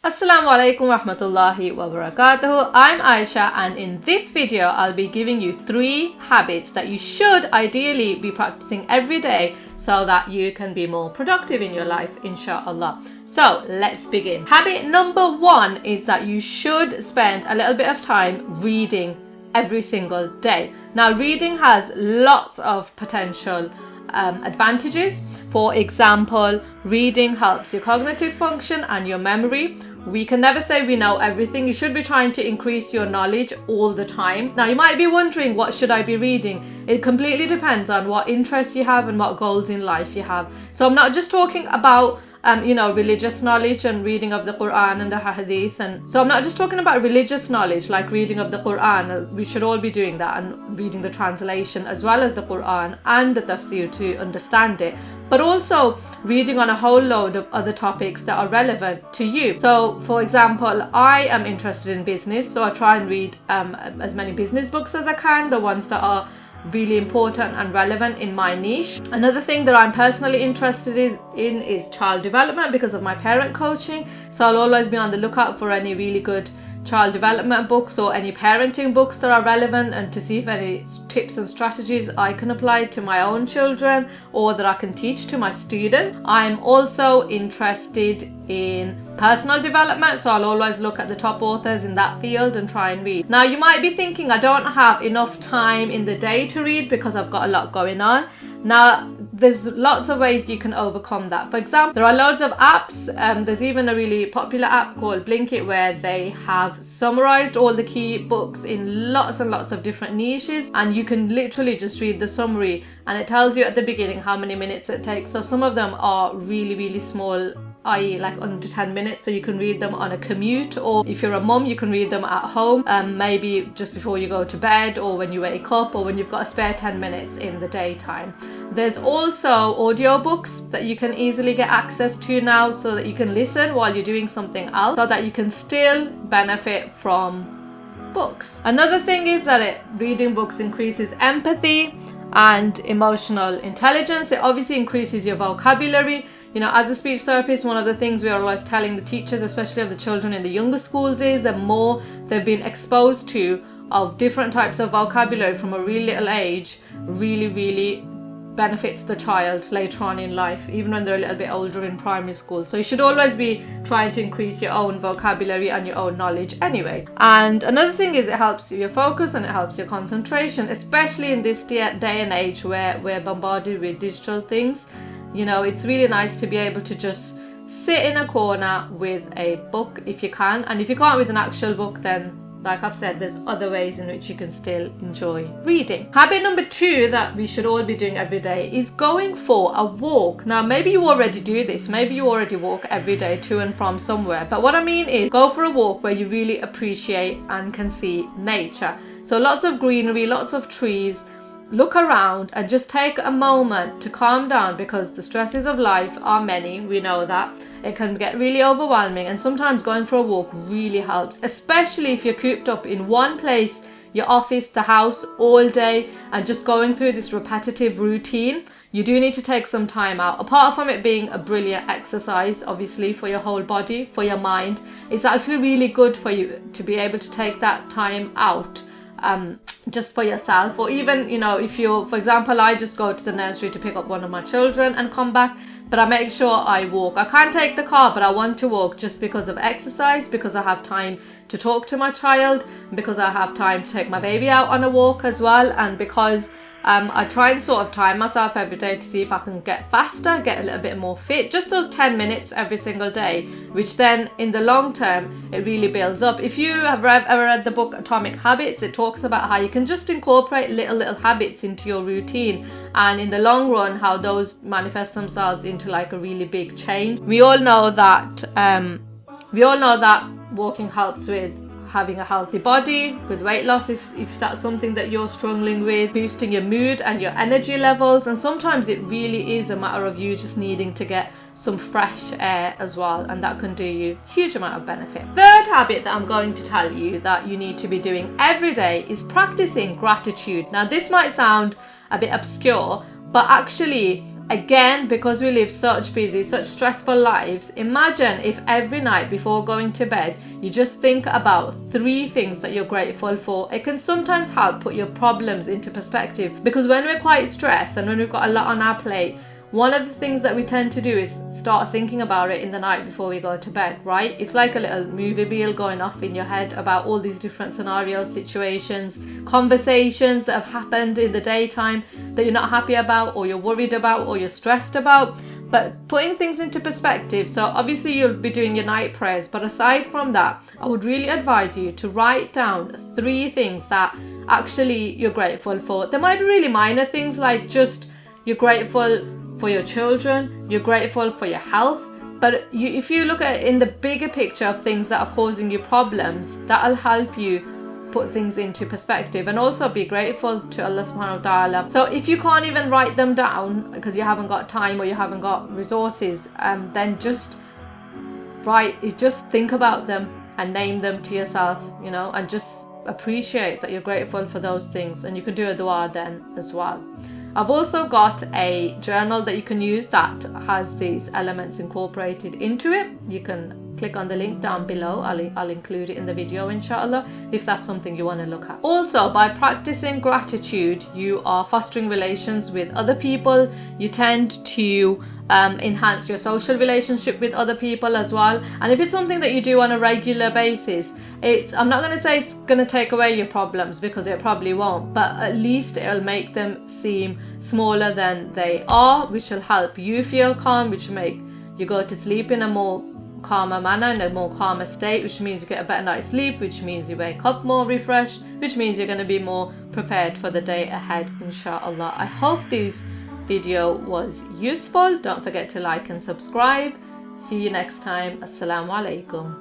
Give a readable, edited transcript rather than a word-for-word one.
Assalamu alaikum rahmatullahi wa barakatuhu. I'm Aisha, and in this video I'll be giving you 3 habits that you should ideally be practicing every day so that you can be more productive in your life, inshallah. So let's begin. Habit number 1 is that you should spend a little bit of time reading every single day. Now, reading has lots of potential advantages. For example, reading helps your cognitive function and your memory. We can never say we know everything. You should be trying to increase your knowledge all the time. Now, you might be wondering, what should I be reading? It completely depends on what interests you have and what goals in life you have. So I'm not just talking about religious knowledge and reading of the Quran and the Hadith. And so I'm not just talking about religious knowledge like reading of the Quran. We should all be doing that and reading the translation as well as the Quran and the tafsir to understand it. But also reading on a whole load of other topics that are relevant to you. So, for example, I am interested in business, so I try and read as many business books as I can, the ones that are really important and relevant in my niche. Another thing that I'm personally interested in is child development because of my parent coaching. So I'll always be on the lookout for any really good child development books or any parenting books that are relevant, and to see if any tips and strategies I can apply to my own children or that I can teach to my students. I'm also interested in personal development, so I'll always look at the top authors in that field and try and read. Now, you might be thinking, I don't have enough time in the day to read because I've got a lot going on. Now, there's lots of ways you can overcome that. For example, there are loads of apps. There's even a really popular app called Blinkit where they have summarized all the key books in lots and lots of different niches, and you can literally just read the summary and it tells you at the beginning how many minutes it takes. So some of them are really small, i.e. like under 10 minutes, so you can read them on a commute, or if you're a mum you can read them at home, maybe just before you go to bed or when you wake up or when you've got a spare 10 minutes in the daytime. There's also audiobooks that you can easily get access to now, so that you can listen while you're doing something else, so that you can still benefit from books. Another thing is that reading books increases empathy and emotional intelligence. It obviously increases your vocabulary. You know, as a speech therapist, one of the things we are always telling the teachers, especially of the children in the younger schools, is the more they've been exposed to of different types of vocabulary from a really little age, really benefits the child later on in life, even when they're a little bit older in primary school. So you should always be trying to increase your own vocabulary and your own knowledge anyway. And another thing is it helps your focus and it helps your concentration, especially in this day and age where we're bombarded with digital things. You know, it's really nice to be able to just sit in a corner with a book if you can. And if you can't with an actual book, then like I've said, there's other ways in which you can still enjoy reading. Habit number 2 that we should all be doing every day is going for a walk. Now, maybe you already do this. Maybe you already walk every day to and from somewhere. But what I mean is go for a walk where you really appreciate and can see nature. So lots of greenery, lots of trees. Look around and just take a moment to calm down, because the stresses of life are many. We know that. It can get really overwhelming, and sometimes going for a walk really helps, especially if you're cooped up in one place, your office, the house, all day, and just going through this repetitive routine. You do need to take some time out. Apart from it being a brilliant exercise, obviously, for your whole body, for your mind, it's actually really good for you to be able to take that time out just for yourself. Or even, you know, if you're, for example, I just go to the nursery to pick up one of my children and come back, but I make sure I walk. I can't take the car, but I want to walk just because of exercise, because I have time to talk to my child, because I have time to take my baby out on a walk as well, and because I try and sort of time myself every day to see if I can get faster, get a little bit more fit. Just those 10 minutes every single day, which then in the long term, it really builds up. If you have ever read the book Atomic Habits, it talks about how you can just incorporate little habits into your routine, and in the long run, how those manifest themselves into like a really big change. We all know that walking helps with having a healthy body, with weight loss if that's something that you're struggling with, boosting your mood and your energy levels, and sometimes it really is a matter of you just needing to get some fresh air as well, and that can do you a huge amount of benefit. Third habit that I'm going to tell you that you need to be doing every day is practicing gratitude. Now, this might sound a bit obscure, but actually again, because we live such busy, such stressful lives, imagine if every night before going to bed, you just think about 3 things that you're grateful for. It can sometimes help put your problems into perspective, because when we're quite stressed and when we've got a lot on our plate, one of the things that we tend to do is start thinking about it in the night before we go to bed, right? It's like a little movie reel going off in your head about all these different scenarios, situations, conversations that have happened in the daytime that you're not happy about, or you're worried about, or you're stressed about. But putting things into perspective, so obviously you'll be doing your night prayers, but aside from that, I would really advise you to write down 3 things that actually you're grateful for. They might be really minor things, like just you're grateful for your children, you're grateful for your health, but if you look at it in the bigger picture of things that are causing you problems, that'll help you put things into perspective, and also be grateful to Allah subhanahu wa ta'ala. So if you can't even write them down because you haven't got time or you haven't got resources, then just think about them and name them to yourself, you know, and just appreciate that you're grateful for those things, and you can do a dua then as well. I've also got a journal that you can use that has these elements incorporated into it. You can click on the link down below. I'll include it in the video, inshallah, if that's something you want to look at. Also, by practicing gratitude, you are fostering relations with other people. You tend to enhance your social relationship with other people as well. And if it's something that you do on a regular basis, I'm not going to say it's going to take away your problems, because it probably won't, but at least it'll make them seem smaller than they are, which will help you feel calm, which will make you go to sleep in a more calmer manner, in a more calmer state, which means you get a better night's sleep, which means you wake up more refreshed, which means you're going to be more prepared for the day ahead, inshallah. I hope this video was useful. Don't forget to like and subscribe. See you next time. Assalamu alaikum.